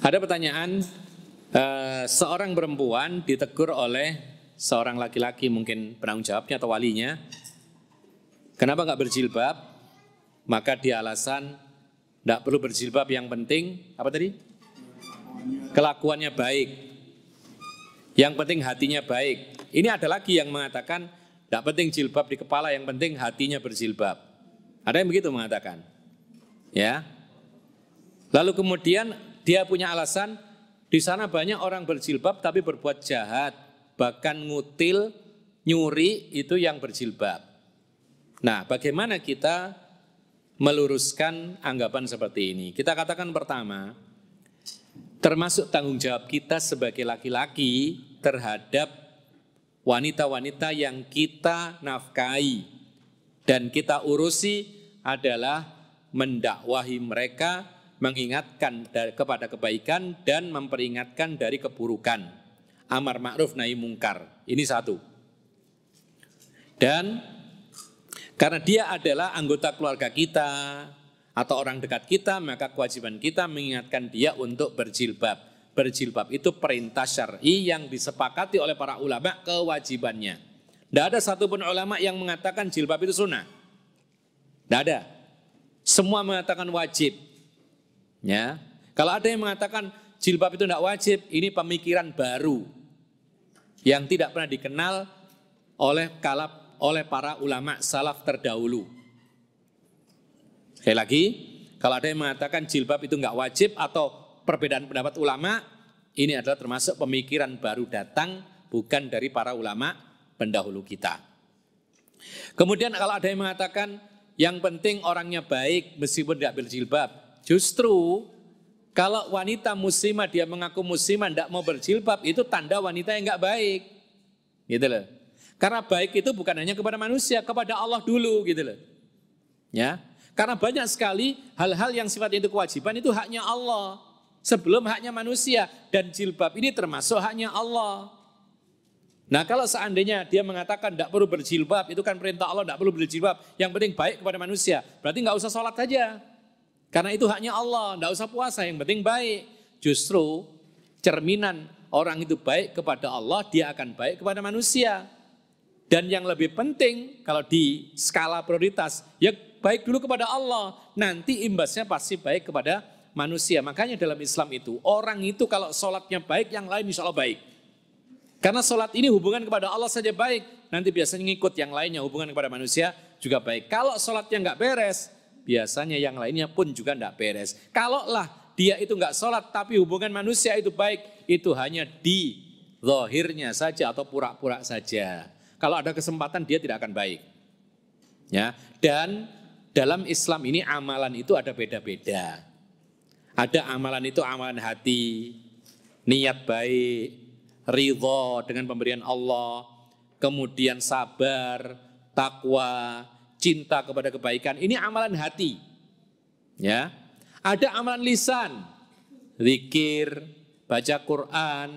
Ada pertanyaan, seorang perempuan ditegur oleh seorang laki-laki, mungkin penanggung jawabnya atau walinya, kenapa nggak berjilbab? Maka dia alasan, nggak perlu berjilbab, yang penting apa tadi? Kelakuannya baik. Yang penting hatinya baik. Ini ada lagi yang mengatakan, nggak penting jilbab di kepala, yang penting hatinya berjilbab. Ada yang begitu mengatakan, ya. Lalu kemudian dia punya alasan, di sana banyak orang berjilbab tapi berbuat jahat, bahkan ngutil, nyuri, itu yang berjilbab. Nah, bagaimana kita meluruskan anggapan seperti ini? Kita katakan pertama, termasuk tanggung jawab kita sebagai laki-laki terhadap wanita-wanita yang kita nafkahi dan kita urusi adalah mendakwahi mereka, mengingatkan kepada kebaikan dan memperingatkan dari keburukan. Amar ma'ruf nahi mungkar. Ini satu. Dan karena dia adalah anggota keluarga kita atau orang dekat kita, maka kewajiban kita mengingatkan dia untuk berjilbab. Berjilbab itu perintah syar'i yang disepakati oleh para ulama kewajibannya. Tidak ada satupun ulama yang mengatakan jilbab itu sunnah. Tidak ada. Semua mengatakan wajib. Ya, kalau ada yang mengatakan jilbab itu tidak wajib, ini pemikiran baru yang tidak pernah dikenal oleh para ulama salaf terdahulu. Sekali lagi, kalau ada yang mengatakan jilbab itu enggak wajib atau perbedaan pendapat ulama, ini adalah termasuk pemikiran baru datang, bukan dari para ulama pendahulu kita. Kemudian kalau ada yang mengatakan yang penting orangnya baik meskipun tidak berjilbab, justru kalau wanita muslimah dia mengaku muslimah tidak mau berjilbab, itu tanda wanita yang enggak baik, gitu loh. Karena baik itu bukan hanya kepada manusia, kepada Allah dulu, gitu loh. Ya, karena banyak sekali hal-hal yang sifatnya itu kewajiban itu haknya Allah sebelum haknya manusia, dan jilbab ini termasuk haknya Allah. Nah, kalau seandainya dia mengatakan tidak perlu berjilbab, itu kan perintah Allah, tidak perlu berjilbab, yang penting baik kepada manusia, berarti nggak usah sholat saja. Karena itu haknya Allah, tidak usah puasa, yang penting baik. Justru cerminan orang itu baik kepada Allah, dia akan baik kepada manusia. Dan yang lebih penting, kalau di skala prioritas, ya baik dulu kepada Allah, nanti imbasnya pasti baik kepada manusia. Makanya dalam Islam itu, orang itu kalau sholatnya baik, yang lain insya Allah baik. Karena sholat ini hubungan kepada Allah saja baik, nanti biasanya ngikut yang lainnya, hubungan kepada manusia juga baik. Kalau sholatnya nggak beres, biasanya yang lainnya pun juga nggak beres. Kalaulah dia itu nggak sholat, tapi hubungan manusia itu baik, itu hanya di zahirnya saja atau pura-pura saja. Kalau ada kesempatan dia tidak akan baik. Ya, dan dalam Islam ini amalan itu ada beda-beda. Ada amalan itu amalan hati, niat baik, ridho dengan pemberian Allah, kemudian sabar, takwa, cinta kepada kebaikan. Ini amalan hati. Ya. Ada amalan lisan, zikir, baca Quran,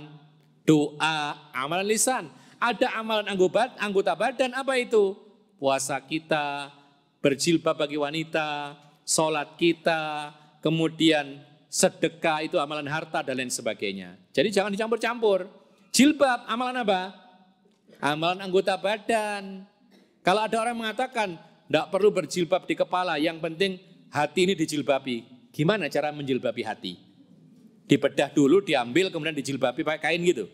doa, amalan lisan. Ada amalan anggota badan, apa itu? Puasa kita, berjilbab bagi wanita, sholat kita, kemudian sedekah itu amalan harta dan lain sebagainya. Jadi jangan dicampur-campur. Jilbab, amalan apa? Amalan anggota badan. Kalau ada orang mengatakan, tidak perlu berjilbab di kepala, yang penting hati ini dijilbabi. Gimana cara menjilbabi hati? Dibedah dulu, diambil, kemudian dijilbabi pakai kain gitu?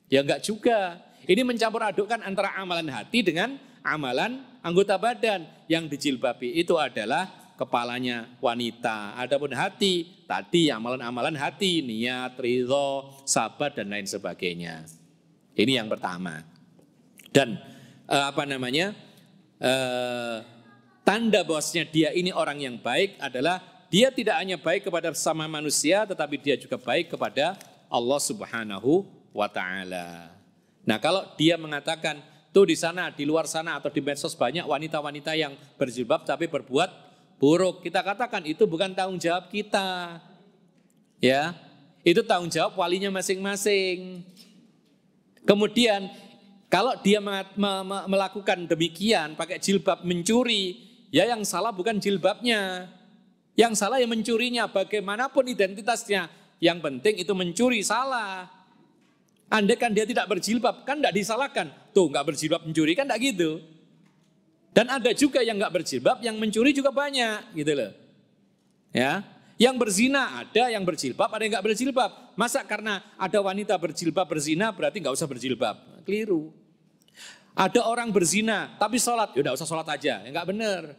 Ya enggak juga. Ini mencampur adukkan antara amalan hati dengan amalan anggota badan. Yang dijilbabi itu adalah kepalanya wanita. Adapun hati, tadi amalan-amalan hati, niat, ridho, sabar dan lain sebagainya. Ini yang pertama. Dan tanda bahwasanya dia ini orang yang baik adalah dia tidak hanya baik kepada sesama manusia, tetapi dia juga baik kepada Allah Subhanahu wa Ta'ala. Nah, kalau dia mengatakan tuh di sana, di luar sana atau di medsos banyak wanita-wanita yang berjilbab tapi berbuat buruk, kita katakan itu bukan tanggung jawab kita. Ya, itu tanggung jawab walinya masing-masing. Kemudian kalau dia melakukan demikian pakai jilbab mencuri, ya yang salah bukan jilbabnya. Yang salah yang mencurinya, bagaimanapun identitasnya. yang penting itu mencuri, salah. Andai kan dia tidak berjilbab, kan tidak disalahkan. Tuh nggak berjilbab mencuri, kan tidak gitu. Dan ada juga yang nggak berjilbab, yang mencuri juga banyak, gitu loh. Ya, yang berzina ada, yang berjilbab ada, yang nggak berjilbab. Masa karena ada wanita berjilbab berzina berarti nggak usah berjilbab? Keliru. Ada orang berzina tapi sholat, ya udah usah sholat aja, ya nggak benar.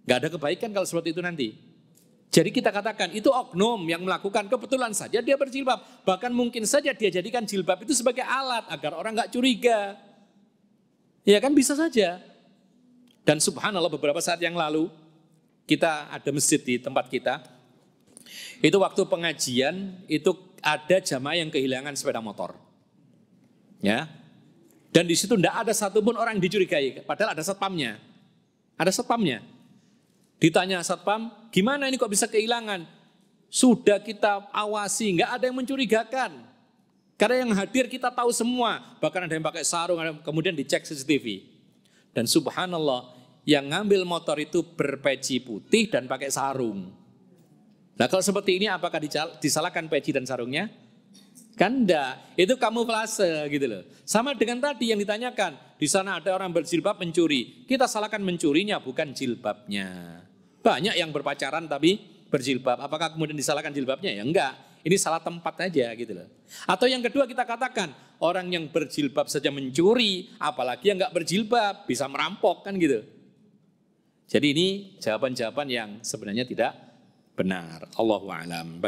Nggak ada kebaikan kalau seperti itu nanti. Jadi kita katakan itu oknum yang melakukan, kebetulan saja dia berjilbab. Bahkan mungkin saja dia jadikan jilbab itu sebagai alat agar orang nggak curiga. Ya kan bisa saja. Dan subhanallah beberapa saat yang lalu kita ada masjid di tempat kita. Itu waktu pengajian itu ada jamaah yang kehilangan sepeda motor. Ya. Dan di situ tidak ada satupun orang dicurigai, padahal ada satpamnya. Ada satpamnya. Ditanya satpam, gimana ini kok bisa kehilangan? Sudah kita awasi, nggak ada yang mencurigakan. Karena yang hadir kita tahu semua, bahkan ada yang pakai sarung, kemudian dicek CCTV. Dan subhanallah, yang ngambil motor itu berpeci putih dan pakai sarung. Nah kalau seperti ini apakah disalahkan peci dan sarungnya? Kan enggak, itu kamuflase gitu loh. Sama dengan tadi yang ditanyakan, di sana ada orang berjilbab mencuri. Kita salahkan mencurinya bukan jilbabnya. Banyak yang berpacaran tapi berjilbab, apakah kemudian disalahkan jilbabnya? Ya enggak, ini salah tempat aja gitu loh. Atau yang kedua kita katakan, orang yang berjilbab saja mencuri, apalagi yang enggak berjilbab, bisa merampok kan gitu. Jadi ini jawaban-jawaban yang sebenarnya tidak benar. Allahu a'lam.